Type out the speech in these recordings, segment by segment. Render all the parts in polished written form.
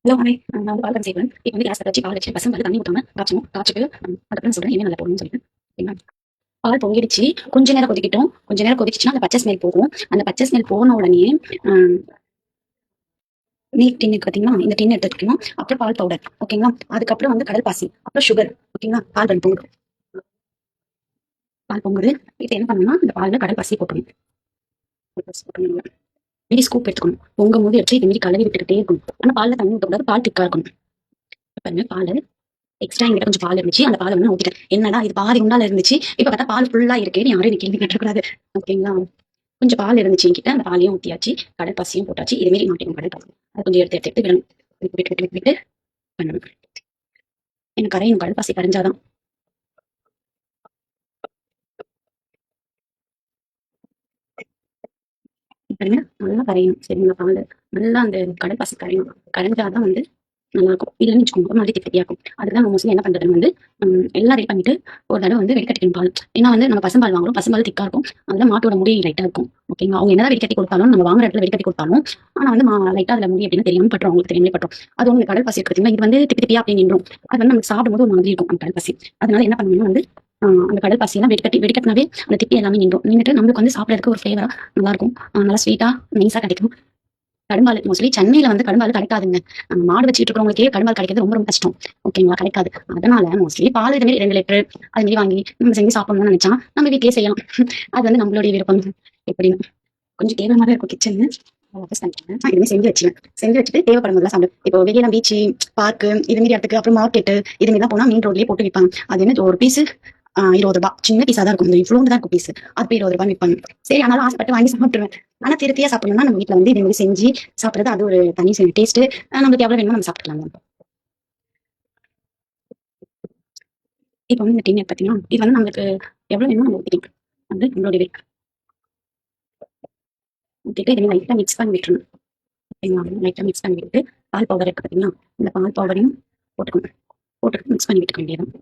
Hello hi. நான் வந்து பால் செய்வேன். இப்போ வந்து கேஸ் பத்த வச்சு பால் வச்சு பசங்க தண்ணி ஊத்தாம காய்ச்சணும். காய்ச்சிட்டு அதுக்கப்புறம் சொல்றேன் என்ன நல்லா போடணும்னு சொல்லிட்டு. சரிங்களா? பால் பொங்கிடுச்சு. கொஞ்ச நேரம் கொதிக்கட்டும். கொஞ்ச நேரம் கொதிச்சுன்னா அந்த பச்சை ஸ்மெல் போகும். அந்த பச்சை ஸ்மெல் போன உடனே ஆஹ் நீட் டின் இருக்கு பார்த்தீங்களா? இந்த டின் எடுத்து வைக்கணும். அப்புறம் பால் பவுடர். ஓகேங்களா? அதுக்கப்புறம் வந்து கடல் பாசி. அப்புறம் சுகர். ஓகேங்களா? பால் வந்து பொங்குது. பால் பொங்குது. இப்போ என்ன பண்ணணும்னா இந்த பால்ல கடல் பாசி போட்டுக்கணும். மீறி ஸ்கூப் எடுத்துக்கணும். பொங்கும் போது வச்சு இது மீறி கலரி விட்டுக்கிட்டே இருக்கணும். ஆனா பால்ல தண்ணி ஊற்றக்கூடாது. பால் திக்கா இருக்கணும். பாருங்க பால் எக்ஸ்ட்ரா எங்கிட்ட கொஞ்சம் பால் இருந்துச்சு. அந்த பாலை வந்து நான் ஊத்திட்டேன். என்னடா இது பாதி உண்டால இருந்துச்சு, இப்ப பார்த்தா பால் ஃபுல்லா இருக்கேன்னு யாரும் எனக்கு கேள்வி கேட்டக்கூடாது. ஓகேங்களா? கொஞ்சம் பால் இருந்துச்சு என்கிட்ட. அந்த பாலையும் ஊத்தியாச்சு. கடல் பாசியும் போட்டாச்சு. இதே மாரி மாட்டிக்கணும் கடல் பாசி. அதை கொஞ்சம் எடுத்து எடுத்து எடுத்து விடணும். விட்டு விட்டு விட்டு விட்டு விட்டு பண்ணணும். எனக்கு கரையணும். கடல் பாசி கரைஞ்சாதான் பாருங்க நல்லா கரையணும். சரிங்களா? பால் நல்லா அந்த கடல் பாசி கரையணும். கரைஞ்சாதான் வந்து நல்லா இருக்கும். இல்லைன்னு வச்சுக்கோங்க ஒரு மாதிரி திட்டி திட்டியா இருக்கும். அதுதான் நம்ம மோஸ்ட்லி என்ன பண்றதுன்னு வந்து எல்லாம் ரெடி பண்ணிட்டு ஒரு தடவை வந்து வெடிக்கட்டிக்கணும் பால். ஏன்னா வந்து நம்ம பசம்பால் வாங்குறோம். பசம்பால் திக்கா இருக்கும். அதுல மாட்டோட முடி லைட்டா இருக்கும். ஓகேங்களா? அவங்க என்னதான் வெடிக்கட்டி கொடுத்தாலும் நம்ம வாங்குற இடத்துல வெடிக்கட்டி கொடுத்தாலும் ஆனா வந்து லைட்டா அதுல முடி அப்படின்னு தெரியாம பட்டுரும். அவங்களுக்கு தெரியாம பட்டும். அது ஒண்ணு கடல் பாசி இருக்கு பார்த்தீங்களா? இது வந்து திப்பி திப்பியா அப்படி நின்றும். அது வந்து நமக்கு சாப்பிடும்போது ஒரு மாதிரி இருக்கும் அந்த கடல் பாசி. அதனால என்ன பண்ணணும்னா வந்து அந்த கடல் பாசி எல்லாம் வெடிக்கட்டினாவே அந்த திப்பி எல்லாமே நின்றும். நின்றுட்டு நம்மளுக்கு வந்து சாப்பிடறதுக்கு ஒரு ஃபிளேவரா நல்லா இருக்கும். நல்லா ஸ்வீட்டா நைஸா கிடைக்கும். கடும்பால் மோஸ்ட்லி சென்னையில வந்து கடும்பால் கிடைக்காதுங்க. மாடு வச்சுட்டு இருக்கிறவங்களுக்கே கடும்பால் கிடைக்கிறது ரொம்ப ரொம்ப கஷ்டம். ஓகேங்களா? கிடைக்காது. அதனால மோஸ்ட்லி பால் இது மாதிரி 2 லிட்டர் அது மாதிரி வாங்கி நம்ம செஞ்சு சாப்பிடணும்னு நினைச்சா நம்ம வீட்லயே செய்யலாம். அது வந்து நம்மளுடைய விருப்பம். எப்படின்னு கொஞ்சம் தேவையான இருக்கும் கிச்சன். இதுமே செஞ்சு வச்சுவேன். செஞ்சு வச்சுட்டு தேவைப்படும் போதெல்லாம் சாப்பிடு. இப்போ வெளியெல்லாம் பீச்சு, பார்க்கு இது மாதிரி இடத்துக்கு அப்புறம் மார்க்கெட்டு இது மாதிரி தான் போனா மெயின் ரோட்லயே போட்டு விற்பாங்க. அது என்ன ஒரு பீஸ் 20 ரூபாய். சின்ன பீஸா தான் இருக்கும். இந்த இவ்வளவு தான் இருக்கும் பீஸ். அது போய் 20 ரூபாய் விற்பாங்க. சரி ஆனாலும் ஆசைப்பட்டு வாங்கி சாப்பிட்டுருவேன். ஆனா திருப்தியா சாப்பிடணும்னா நம்ம வீட்டுல வந்து இதே மாதிரி செஞ்சு சாப்பிடுறது அது ஒரு தனி டேஸ்ட். நம்மளுக்கு எவ்வளவு வேணுமோ நம்ம சாப்பிட்டுக்கலாம். இப்போ வந்து இந்த டீம் பார்த்தீங்கன்னா இது வந்து நம்மளுக்கு எவ்வளவு வேணுமோ நம்ம ஊற்றிக்கலாம். வந்து நம்மளுடைய ஊற்றிட்டு இதை லைட்டாக மிக்ஸ் பண்ணி விட்டுருணும். ஓகேங்களா? லைட்டாக மிக்ஸ் பண்ணி விட்டு பால் பவுடர் இருக்கு பார்த்தீங்கன்னா இந்த பால் பவுடரையும் போட்டுக்கணும். போட்டுட்டு மிக்ஸ் பண்ணி விட்டுக்க வேண்டியதான்.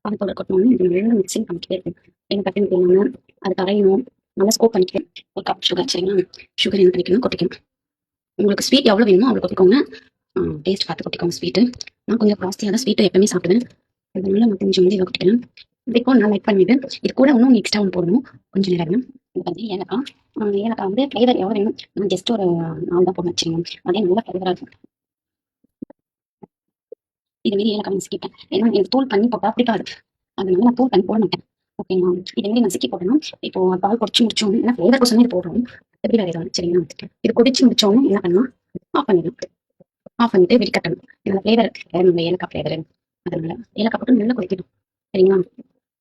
பால் பவுடர் கொட்டணும்னு இது நல்லா மிக்சிங் பண்ணிக்கிட்டே இருக்கும். எனக்கு கட்டிங் இல்லாமல் அது கரையணும். நல்லா ஸ்கோப் பண்ணிக்கிறேன். ஒரு கப் சுகர். சரிங்களா? சுகர் என்ன பண்ணிக்கணும் கொட்டிக்கணும். உங்களுக்கு ஸ்வீட் எவ்வளோ வேணுமோ அவ்வளோ கொட்டிக்கோங்க. டேஸ்ட் பார்த்து கொட்டிக்கோங்க ஸ்வீட்டு. நான் கொஞ்சம் காஸ்ட்லியாக தான் ஸ்வீட்டை எப்பவுமே சாப்பிடுவேன். அதனால நான் கொஞ்சம் வந்து இதை கொட்டிக்கிறேன். இப்போ நான் லைக் பண்ணிட்டு இது கூட இன்னும் எக்ஸ்ட்ரா ஒன்று போடணும். கொஞ்சம் நேரம் இது வந்து ஏலக்காய். ஏலக்காய் வந்து ஃப்ளேவர் எவ்வளோ வேணும் நான் ஜஸ்ட் ஒரு 4 தான் போட்டு வச்சுருங்க. அதே நல்லா ஃப்ளேவராக இருக்கும். இது மாரி ஏலக்காய் நசுக்கிட்டேன். ஏன்னா எனக்கு தூள் பண்ணி போட்டால் பிடிக்காது. அதனால நான் தூள் பண்ணி போட மாட்டேன். ஓகேங்களா? இதே மாதிரி நசுக்கி போடணும். இப்போ பால் கொதிச்சு முடிச்சோன்னு ஏன்னா ஃப்ளேவர் கொசமே இது போடுறோம். எப்படி வேறு எதுவும் சரிங்களா? இது கொதிச்சு முடிச்சோன்னு என்ன பண்ணலாம் ஆஃப் பண்ணிடணும். ஆஃப் பண்ணிட்டு வெடிக்கட்டணும். இதோட ஃப்ளேவர் நம்ம ஏலக்காய் ஃப்ளேவர். அதனால ஏலக்காய் போட்டு நல்லா கொதிக்கணும். சரிங்களா?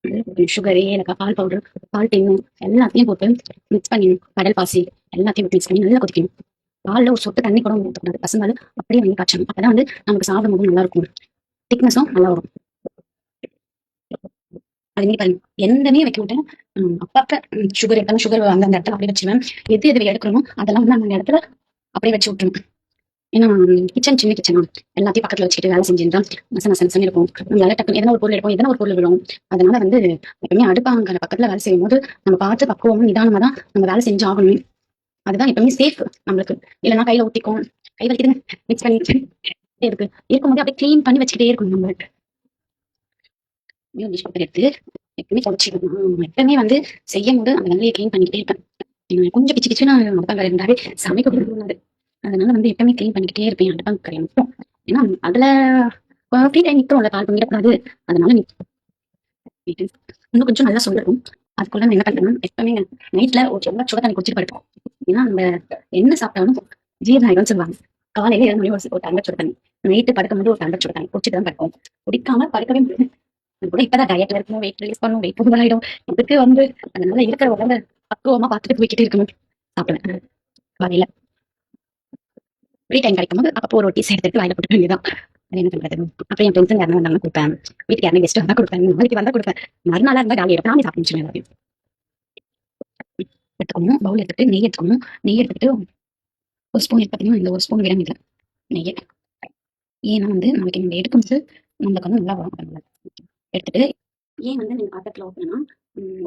நல்லா கொதிக்கணும். சுகரு ஏலக்காய் பால் பவுடர் பால் டின்னு எல்லாத்தையும் போட்டு மிக்ஸ் பண்ணிடணும். கடல் பாசி எல்லாத்தையும் மிக்ஸ் பண்ணி நல்லா கொதிக்கணும். பால்ல ஒரு சொட்டு தண்ணி கூட ஊற்றக்கூடாது. பசும்பால் அப்படியே வாங்கி காய்ச்சணும். அப்பதான் வந்து நமக்கு சாப்பிடும் போது நல்லா இருக்கும். திக்னஸும் நல்லா வரும். அது மாதிரி பாருங்க எந்தமே வைக்க மாட்டேன். அப்பப்ப சுகர் எடுத்தாலும் சுகர் அந்த இடத்துல அப்படியே வச்சிருவேன். எது எது எடுக்கணுமோ அதெல்லாம் வந்து அந்த இடத்துல அப்படியே வச்சு விட்டுருணும். ஏன்னா கிச்சன் சின்ன கிச்சனா எல்லாத்தையும் பக்கத்துல வச்சுக்கிட்டு வேலை செஞ்சுருந்தா நச நச நசன்னு இருக்கும். நம்மளால டக்குனு எதனா ஒரு பொருள் எடுப்போம் எதனா ஒரு பொருள் விழும். அதனால வந்து எப்பவுமே அடுப்பாங்கிற பக்கத்துல வேலை செய்யும் போது நம்ம பார்த்து பக்குவமும் நிதானமா தான் நம்ம வேலை செஞ்சு ஆகணும். அதுதான் எப்பவுமே சேஃப் நம்மளுக்கு. இல்லைன்னா கையில ஊத்திக்கும் கை வலிக்குதுங்க மிக்ஸ் பண்ணி இருக்கு இருக்கும்போது அப்படியே கிளீன் பண்ணி வச்சுக்கிட்டே இருக்கணும் நம்மளுக்கு. டிஷ் பேப்பர் எடுத்து எப்பவுமே தொடச்சிக்கணும். எப்பவுமே வந்து செய்யும் போது அந்த வெள்ளையை கிளீன் பண்ணிக்கிட்டே இருப்பேன். கொஞ்சம் பிச்சு பிச்சுன்னு அடுப்பாங்கரை இருந்தாவே சமைக்க முடியாது. அதனால வந்து எப்பவுமே கிளீன் பண்ணிக்கிட்டே இருப்பேன் அடுப்பாங்கரையை மட்டும். ஏன்னா அதுல ஃப்ரீ டைம் நிற்கிறோம்ல கால் பண்ணிடக்கூடாது. அதனால இன்னும் கொஞ்சம் நல்லா சொல்லணும். அதுக்குள்ள நான் என்ன பண்றேன்னா எப்பவுமே நைட்ல ஒரு ரொம்ப சுட தண்ணி குடிச்சிட்டு படுப்போம். ஏன்னா நம்ம என்ன சாப்பிட்டாலும் ஜீரணம் ஆயிடும்னு சொல்லுவாங்க. காலையில 7 மணி ஒரு டம்ளர் சுட தண்ணி நைட்டு படுக்கும் போது ஒரு டம்ளர் சுட தண்ணி குடிச்சிட்டு தான் படுப்போம். குடிக்காம படுக்கவே முடியாது. அது கூட இப்பதான் டயட்ல இருக்கணும் வெயிட் ரிலீஸ் பண்ணணும் வெயிட் போகும் ஆயிடும் இதுக்கு வந்து அதனால இருக்கிற உடம்ப பக்குவமா பார்த்துட்டு போய்கிட்டே இருக்கணும். சாப்பிடுவேன் காலையில ஃப்ரீ டைம் கிடைக்கும் போது அப்போ ஒரு டீ எடுத்துட்டு வாயில போட்டு வேண்டியதான். அது என்ன பண்றது. அப்புறம் என் ஃப்ரெண்ட்ஸ் யாரும் வந்தாலும் கொடுப்பேன். வீட்டுக்கு யாரும் கெஸ்ட் வந்தா கொடுப்பேன். நாளைக்கு வந்தா கொடுப்பேன். மறுநாளா இருந்தா காலி எடுத்து நானே சாப்பிட்டு எல்லாத்தையும் எடுத்துக்கணும். பவுல் எடுத்துட்டு நெய் எடுத்துக்கணும். நெய் எடுத்துட்டு ஒரு ஸ்பூன் பார்த்தீங்கன்னா இந்த ஒரு ஸ்பூன் விடம் இல்லை நெய். ஏன்னா வந்து நாளைக்கு நம்ம எடுக்கும்போது நம்மளுக்கு வந்து நல்லா வரும். எடுத்துட்டு ஏன் வந்து நீங்க பாத்திரத்துல ஊத்தணும்னா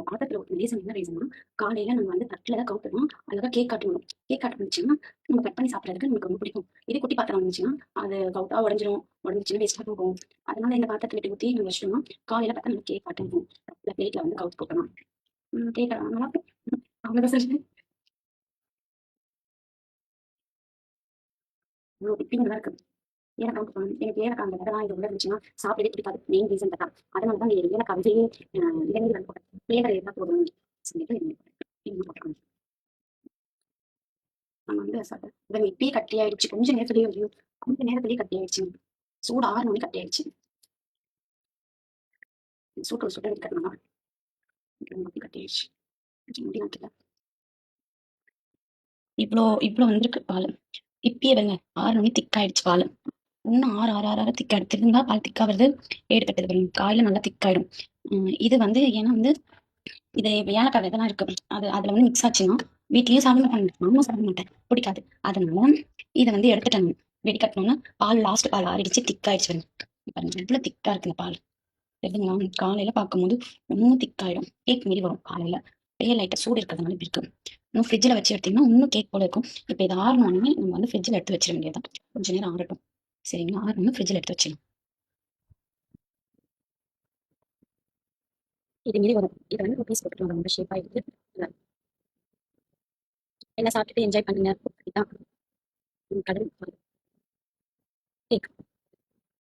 ஆட்டத்துல ஒரு ரீசன் என்ன ரீசன்னா, காலையில நம்ம வந்து தட்டுல கவுத்தணும், அழகா கேக் காட்டணும். கேக் காட்ட முடிச்சுன்னா, நம்ம கட் பண்ணி சாப்பிடுறதுக்கு நமக்கு ரொம்ப பிடிக்கும். இதே குட்டி பாத்திரம் இருந்துச்சுன்னா, அது கவுத்தா உடஞ்சிரும். உடஞ்சிச்சுன்னா வேஸ்ட்டா போகும். அதனால இந்த பாத்திரத்துல விட்டு ஊத்தி நம்ம வச்சிட்டோம்னா, காலையில பார்த்தா நம்ம கேக் காட்டணும். தட்டுல பிளேட்ல வந்து கவுத்து போட்டலாம். கேக் நல்லாருக்கும். அவ்வளோதான் சொல்றேன். இவ்வளோ திப்பிங் நல்லா இருக்கு. ஏலக்காய் போடணும். எனக்கு ஏலக்காய் அந்த விதைலாம் இது உள்ள இருந்துச்சுன்னா, சாப்பிடவே பிடிக்காது. மெயின் ரீசன் தான். அதனால தான் இந்த ஏலக்காய் விதையே இளநீர் வந்து போட்டேன். ஃப்ளேவர் இருந்தா போதும் சொல்லிட்டு இனிமே போட்டுக்கணும். நம்ம வந்து சாப்பிட்டேன். இவங்க இப்பயே கட்டி ஆயிடுச்சு. கொஞ்ச நேரத்திலேயே ஐயோ! கொஞ்ச நேரத்திலேயே கட்டி ஆயிடுச்சு. சூடு ஆறுனோனே கட்டி ஆயிடுச்சு. சுட்டு சுட்டு எடுத்துக்கணுமா? கட்டி ஆயிடுச்சு. முடியல. இவ்ளோ வந்திருக்கு பால். இப்பயே பாருங்க 6 மணி திக்காயிடுச்சு பால். இன்னும் ஆற ஆற ஆற ஆற திக்காயிடும். திருந்தா பால் திக்கா வருது. எடுத்துட்டது பாருங்க. காலையில நல்லா திக்காயிடும். இது வந்து ஏன்னா வந்து இது ஏலக்காய் விதைலாம் இருக்கு. அது அதுல வந்து மிக்ஸ் ஆச்சுன்னா வீட்லயும் சாப்பிட மாட்டாங்க. நானும் சாப்பிட மாட்டேன். பிடிக்காது. அதனால இதை வந்து எடுத்துட்டேன். வெடிக்கட்டணும்னா பால் லாஸ்ட் பால் ஆறிடுச்சு திக்காயிடுச்சு பாருங்க. பாருங்க எவ்வளவு திக்கா இருக்கு இந்த பால். தெரியுதுங்களா? காலையில பார்க்கும்போது இன்னும் திக்காயிடும். கேக் மாரி வரும் காலையில. அப்படியே லைட்டா சூடு இருக்கிறதுனால இப்படி இருக்கு. இன்னும் ஃப்ரிட்ஜில் வச்சு எடுத்தீங்கன்னா இன்னும் கேக் போல இருக்கும். இப்போ இது ஆறணும்னே நம்ம வந்து ஃப்ரிட்ஜில் எடுத்து வச்சிட வேண்டியதான். கொஞ்ச நேரம் ஆறட்டும். சரிங்களா? ஆறணும் ஃப்ரிட்ஜில் எடுத்து வச்சிடலாம். இது மாரி வரும். இது வந்து ஒரு பீஸ் போட்டு ரொம்ப ஷேப் ஆயிடுது. என்ன சாப்பிட்டுட்டு என்ஜாய் பண்ணுங்க. இதுதான் கடல் கேக்.